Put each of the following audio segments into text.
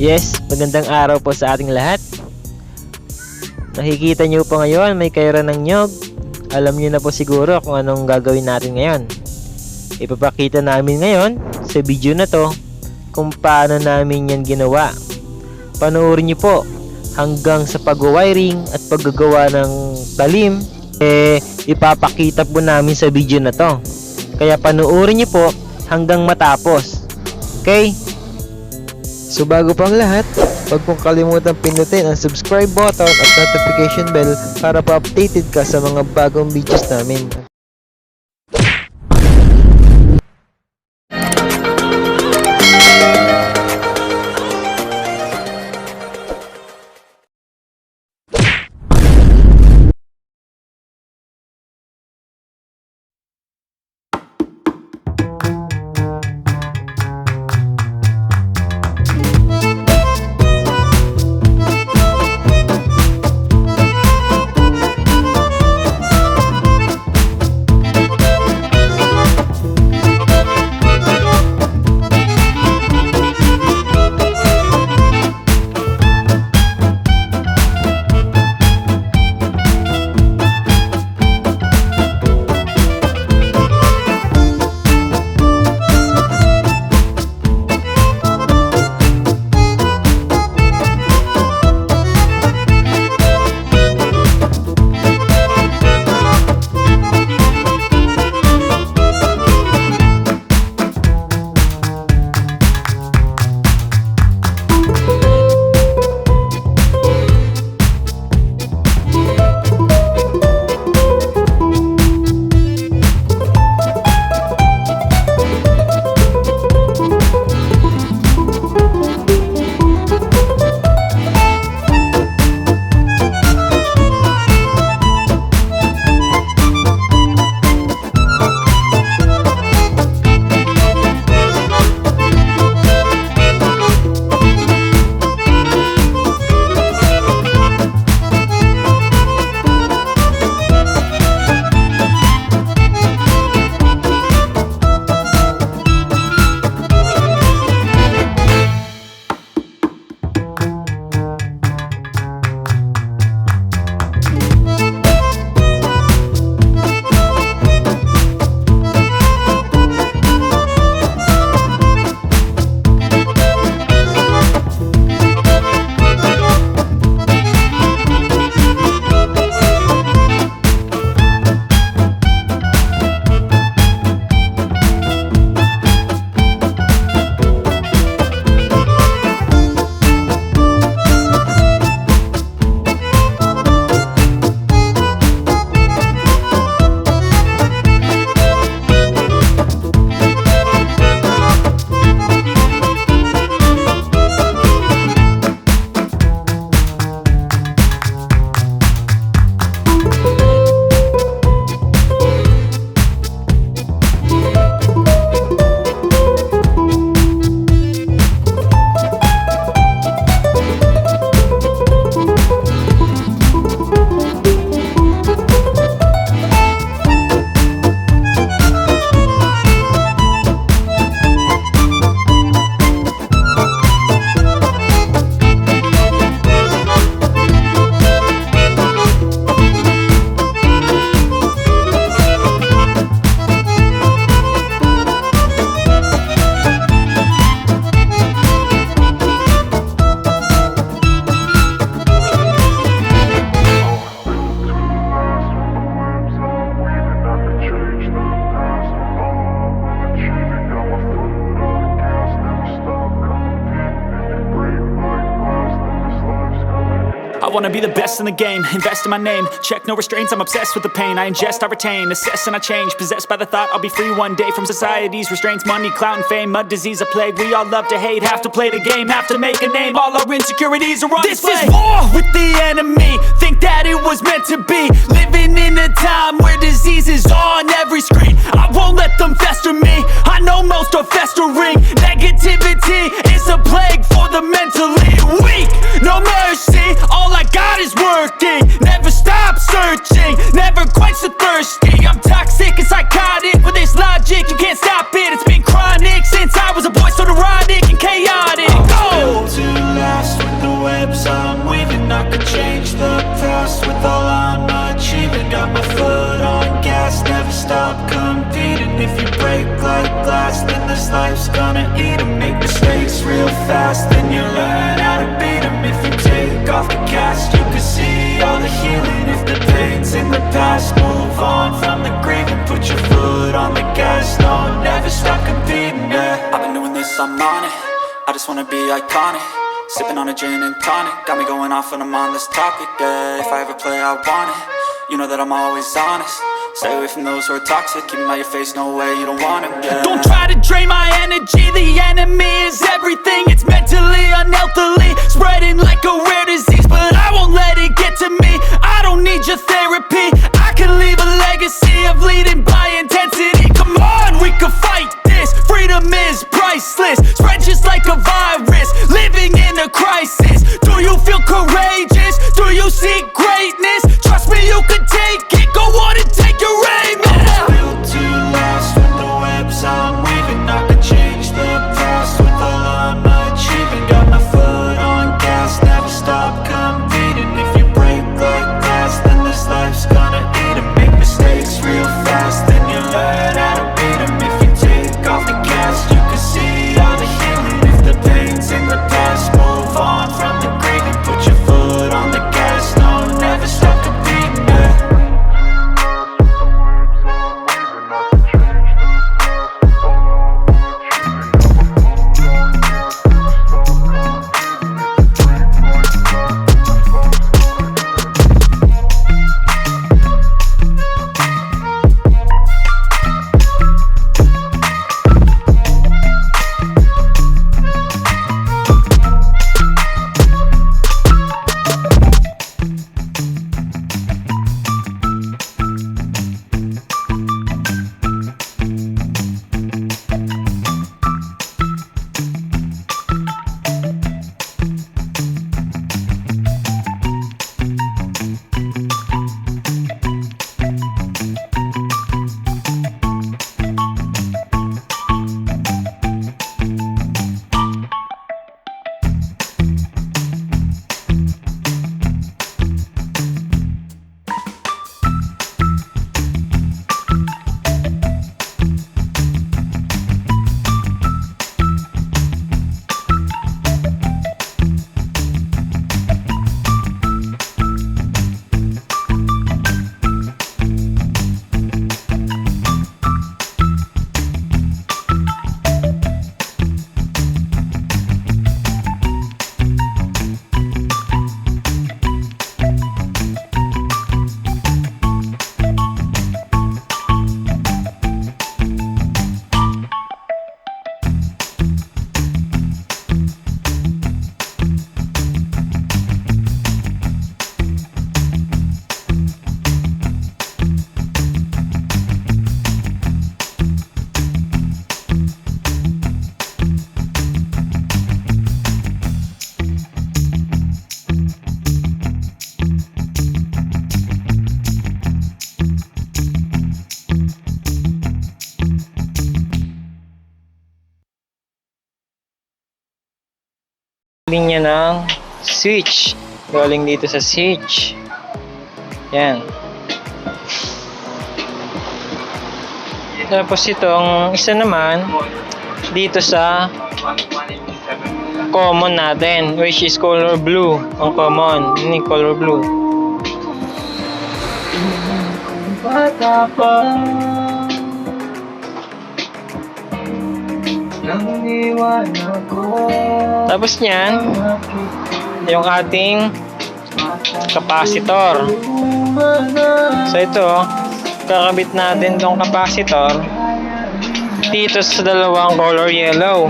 Yes, magandang araw po sa ating lahat. Nakikita nyo po ngayon, may kayuran ng nyog. Alam nyo na po siguro kung anong gagawin natin ngayon. Ipapakita namin ngayon sa video na to kung paano namin yan ginawa. Panoorin nyo po hanggang sa pag-wiring at paggagawa ng talim. Ipapakita po namin sa video na to. Kaya panoorin nyo po hanggang matapos. Okay? So bago pang lahat, huwag pong kalimutan pindutin ang subscribe button at notification bell para pa-updated ka sa mga bagong videos namin. I wanna be the best in the game, invest in my name. Check no restraints, I'm obsessed with the pain. I ingest, I retain, assess and I change. Possessed by the thought I'll be free one day from society's restraints. Money, clout and fame, mud, disease, a plague. We all love to hate, have to play the game, have to make a name. All our insecurities are on display. This is war with the enemy, think that it was meant to be. Living in a time where disease is on every screen. I won't let them fester me, I know most are festering. Negativity is a plague for the mentally weak. No mercy, all I got is working. Never stop searching, never quench the thirsty. I'm toxic and psychotic, with this logic you can't stop it. It's been chronic since I was a boy, so neurotic and chaotic. Oh. this life's gonna eat 'em. Make mistakes real fast, then you learn how to beat 'em. If you take off the cast, you can see all the healing. If the pain's in the past, move on from the grave and put your foot on the gas. No, never stop competing, yeah. I've been doing this, I'm on it. I just wanna be iconic. Sipping on a gin and tonic, got me going off when I'm on this topic, yeah. If I ever play, I want it. You know that I'm always honest. Stay away from those who are toxic. Keep 'em out your face, no way, you don't want it, yeah. Don't try to drain my energy. The enemy is everything. It's mentally, unhealthily, spreading like a rare disease. But I won't let it get to me. I don't need your therapy. I can leave a legacy of leading by intensity. Come on, we can fight this. Freedom is priceless. Spread just like a virus. Living in a crisis. Do you feel courageous? Do you seek greatness? Trust me, you can take it. Go on and take your aim. I'm built to last with the webs I'm weaving. I can change the past with all I'm achieving. Got my foot on gas, never stop competing. If you break like glass, then this life's gonna eat 'em. Make mistakes real fast, then you learn how to beat 'em. If you take off the cast, you can see all the healing. If the pain's in the past, move on from the grave and put your foot on the gas. No, never stop competing, yeah. Linya ng switch galing dito sa switch. Yan. Tapos itong isa naman dito sa common natin, which is color blue. Ang common, ini color blue. Bata pa tapos niyan yung ating capacitor. So ito, kakabit natin tong capacitor dito sa dalawang color yellow.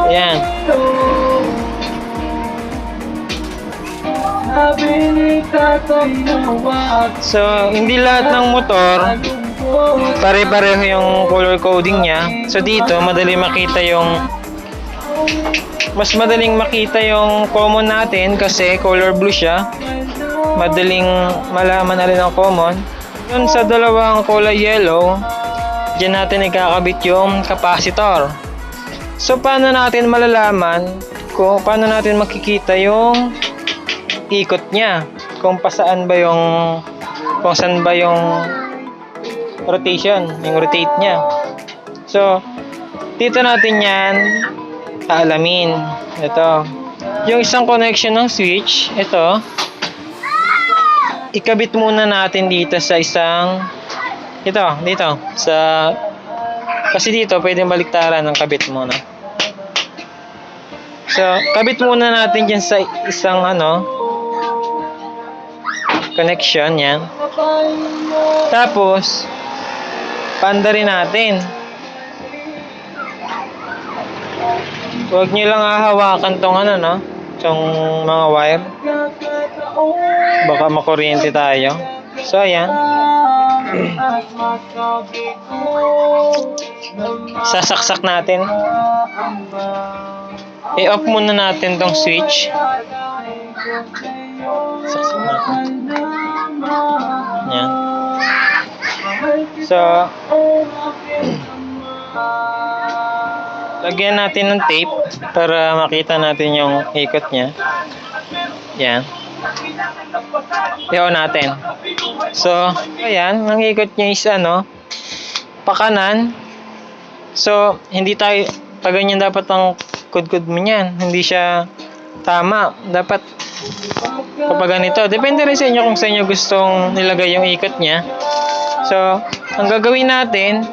Yan. So hindi lahat ng motor pare-pareho yung color coding niya. So dito madali makita yung mas madaling makita yung common natin kasi color blue siya. Madaling malaman alin ang common. Yun sa dalawang kulay yellow, diyan natin ikakabit yung capacitor. So paano natin malalaman kung paano natin makikita yung ikot niya? Kung saan ba yung rotation, yung rotate niya. So, dito natin yan aalamin. Ito. Yung isang connection ng switch, ito. Ikabit muna natin dito sa isang dito sa kasi dito pwedeng baliktaran ng kabit muna. So, kabit muna natin diyan sa isang connection yan. Tapos panda rin natin. Huwag niyo lang hahawakan tong tong mga wire. Baka makuryente tayo. So, ayan. Sasaksak natin. I-off muna natin tong switch. Saksak natin. Ayan. So, lagyan natin ng tape para makita natin yung ikot niya. Yan. I-on natin. So, ayan. Ang ikot niya is pakanan. So, hindi tayo, pag ganyan dapat ang kudkod mo niyan. Hindi siya tama. Dapat kapag ganito. Depende rin sa inyo kung sa inyo gustong nilagay yung ikot niya. So, ang gagawin natin,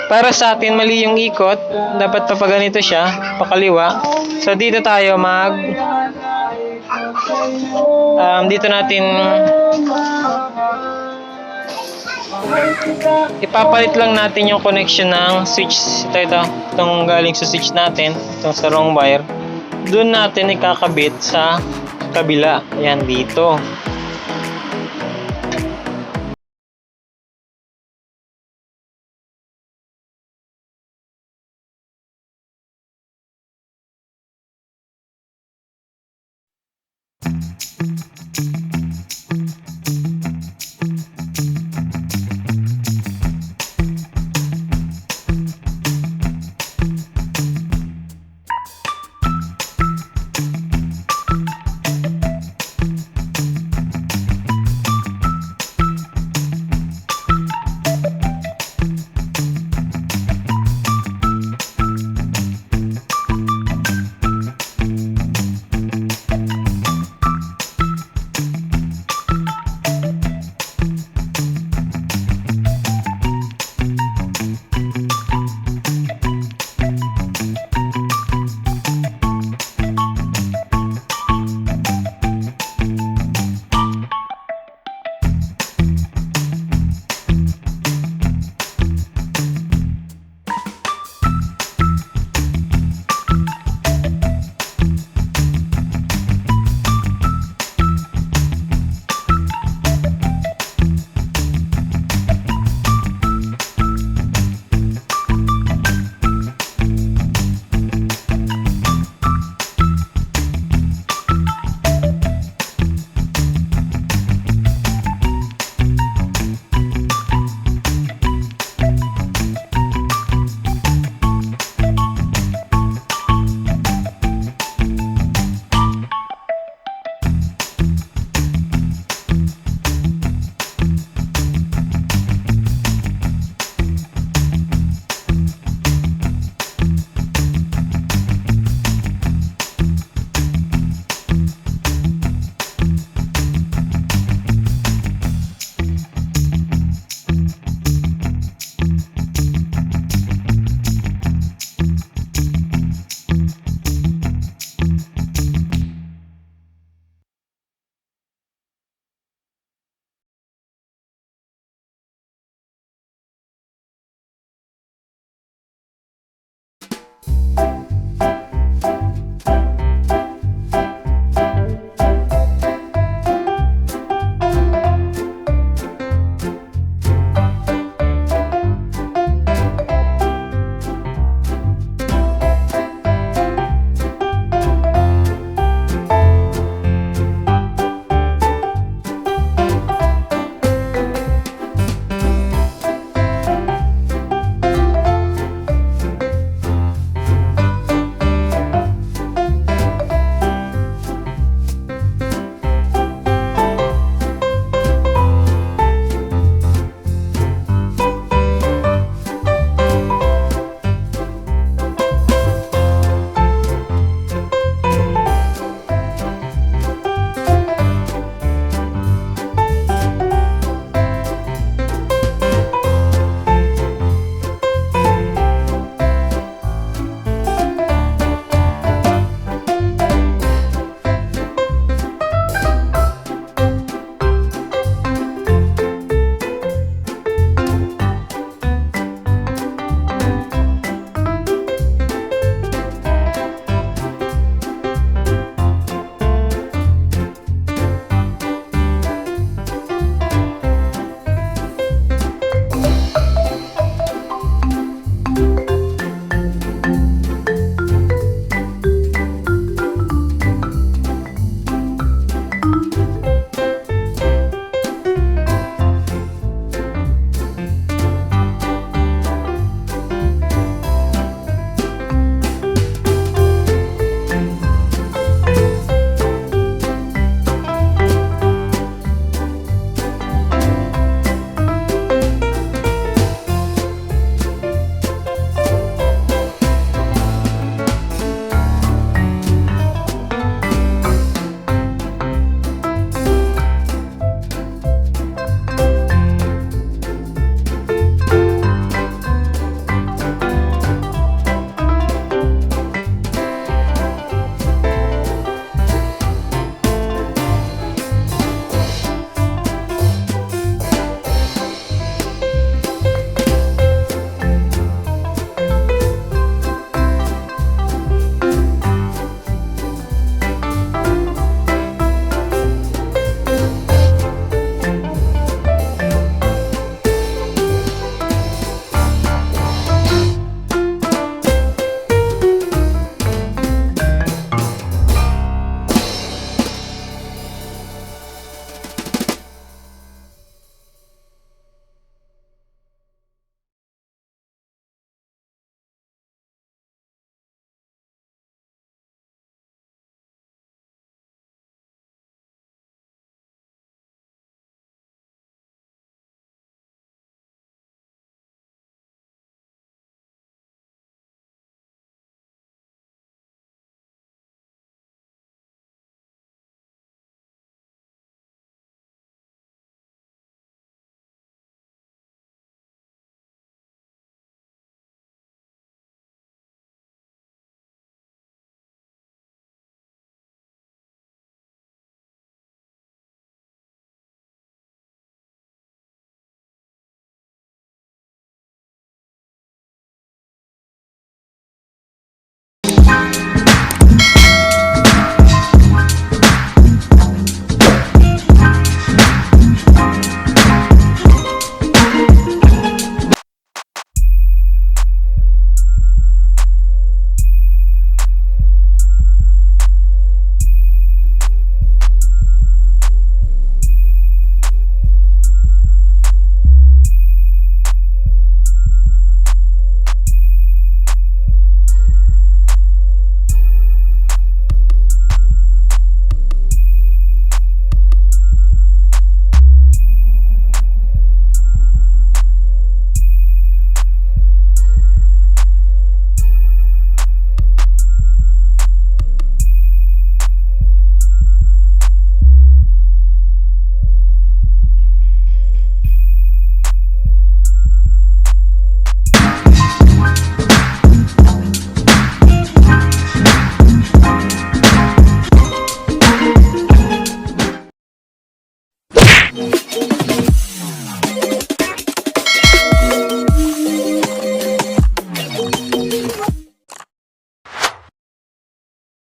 para sa atin mali yung ikot, dapat pa ganito siya, pakaliwa. So dito tayo dito natin ipapalit lang natin yung connection ng switch. Itong galing sa switch natin, itong sa wrong wire. Doon natin ikakabit sa kabila. Ayan, dito.